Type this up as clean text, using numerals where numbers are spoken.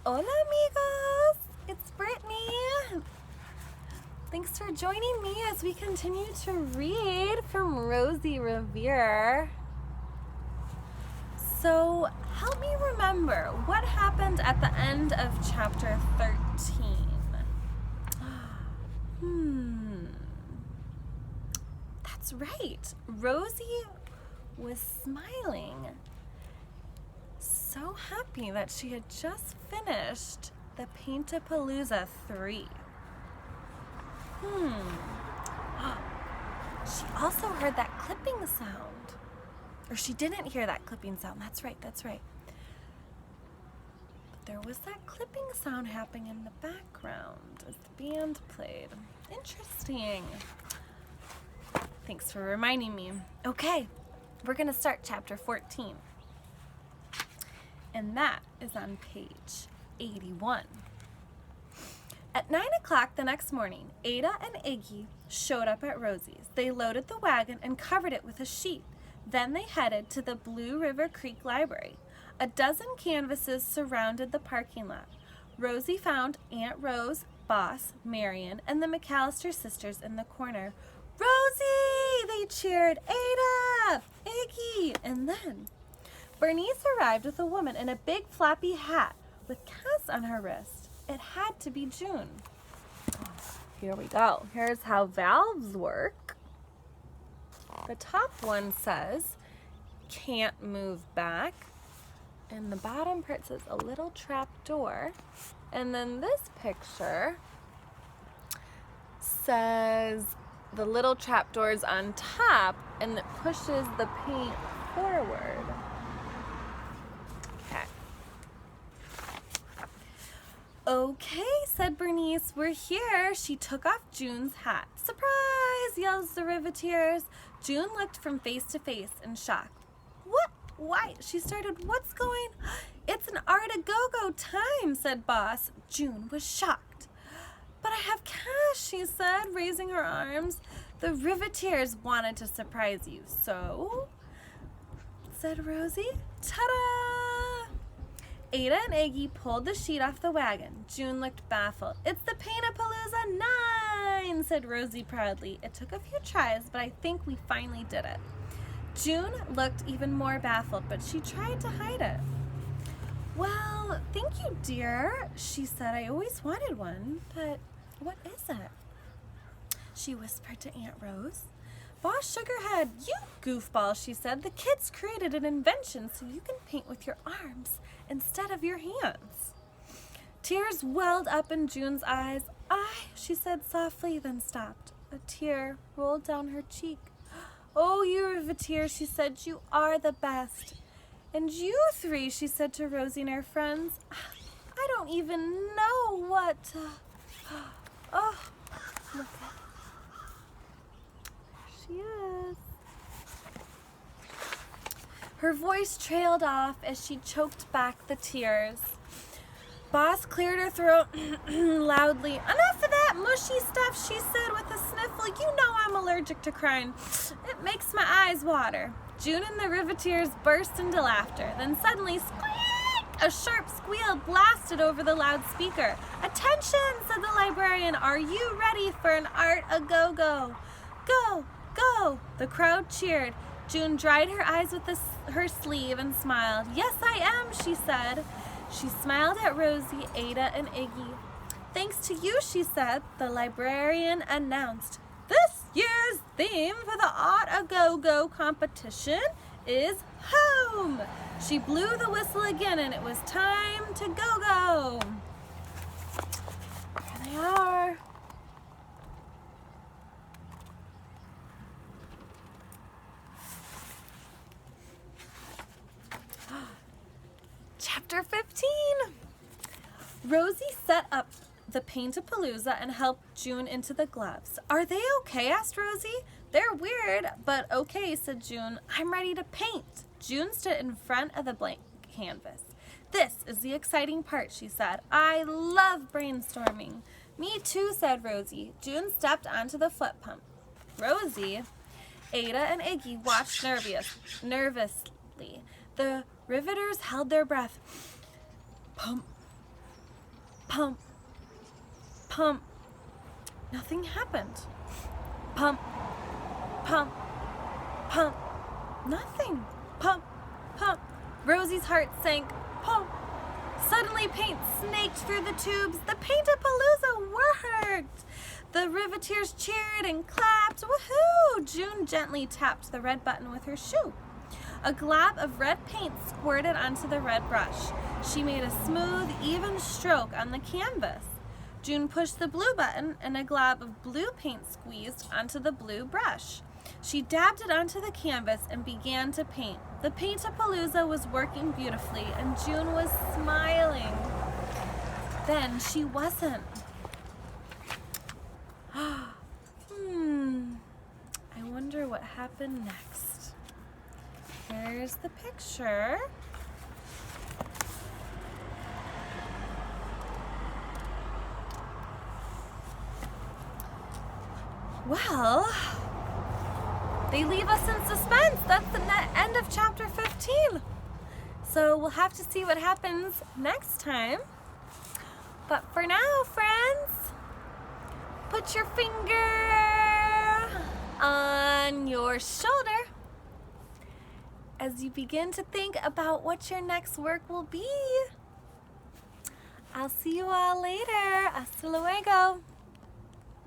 Hola amigos, it's Brittany. Thanks for joining me as we continue to read from Rosie Revere. So help me remember what happened at the end of chapter 13. That's right. Rosie was smiling. So happy that she had just finished the Paint-A-Palooza 3. She also heard that clipping sound. Or she didn't hear that clipping sound. That's right. But there was that clipping sound happening in the background as the band played. Interesting. Thanks for reminding me. Okay, we're going to start chapter 14. And that is on page 81. At 9 o'clock the next morning, Ada and Iggy showed up at Rosie's. They loaded the wagon and covered it with a sheet. Then they headed to the Blue River Creek Library. A dozen canvases surrounded the parking lot. Rosie found Aunt Rose, Boss, Marion, and the McAllister sisters in the corner. "Rosie!" they cheered. "Ada! Iggy!" And then Bernice arrived with a woman in a big floppy hat with casts on her wrist. It had to be June. Here we go. Here's how valves work. The top one says, "Can't move back." And the bottom part says, "A little trap door." And then this picture says the little trap door's on top and it pushes the paint forward. "Okay," said Bernice, "we're here." She took off June's hat. "Surprise!" yells the Riveteers. June looked from face to face in shock. "What? Why?" she started. "What's going?" "It's an Art-A-Go-Go time," said Boss. June was shocked. "But I have cash," she said, raising her arms. "The Riveteers wanted to surprise you, so?" said Rosie. "Ta-da!" Ada and Iggy pulled the sheet off the wagon. June looked baffled. "It's the Paint-A-Palooza 9, said Rosie proudly. "It took a few tries, but I think we finally did it." June looked even more baffled, but she tried to hide it. "Well, thank you, dear," she said. "I always wanted one, but what is it?" she whispered to Aunt Rose. Boss shook her head. "You goofball," she said. "The kids created an invention so you can paint with your arms instead of your hands." Tears welled up in June's eyes. She said softly, then stopped. A tear rolled down her cheek. "Oh, you Riveteer," she said, "you are the best." "And you three," she said to Rosie and her friends, "I don't even know what..." Oh, look at she is. Her voice trailed off as she choked back the tears. Boss cleared her throat loudly. "Enough of that mushy stuff," she said with a sniffle. "You know I'm allergic to crying. It makes my eyes water." June and the Riveteers burst into laughter. Then suddenly, squeak! A sharp squeal blasted over the loudspeaker. "Attention," said the librarian. "Are you ready for an Art-A-Go-Go?" "Go! Go!" The crowd cheered. June dried her eyes with her sleeve and smiled. "Yes, I am," she said. She smiled at Rosie, Ada, and Iggy. "Thanks to you," she said, the librarian announced, "this year's theme for the Art-A-Go-Go competition is home." She blew the whistle again, and it was time to go-go. Here they are. Chapter 15. Rosie set up the Paint-A-Palooza and helped June into the gloves. "Are they okay?" asked Rosie. "They're weird, but okay," said June. "I'm ready to paint." June stood in front of the blank canvas. "This is the exciting part," she said. "I love brainstorming." "Me too," said Rosie. June stepped onto the foot pump. Rosie, Ada, and Iggy watched nervously. The riveters held their breath. Pump, Pump, pump. Nothing happened. Pump, pump, pump. Nothing. Pump, pump. Rosie's heart sank. Pump. Suddenly paint snaked through the tubes. The Paint-A-Palooza worked. The Riveteers cheered and clapped. Woohoo! June gently tapped the red button with her shoe. A glob of red paint squirted onto the red brush. She made a smooth, even stroke on the canvas. June pushed the blue button and a glob of blue paint squeezed onto the blue brush. She dabbed it onto the canvas and began to paint. The Paint-A-Palooza was working beautifully and June was smiling. Then she wasn't. I wonder what happened next. Here's the picture. Well, they leave us in suspense. That's the end of chapter 15. So we'll have to see what happens next time. But for now, friends, put your finger on your shoulder as you begin to think about what your next work will be. I'll see you all later. Hasta luego.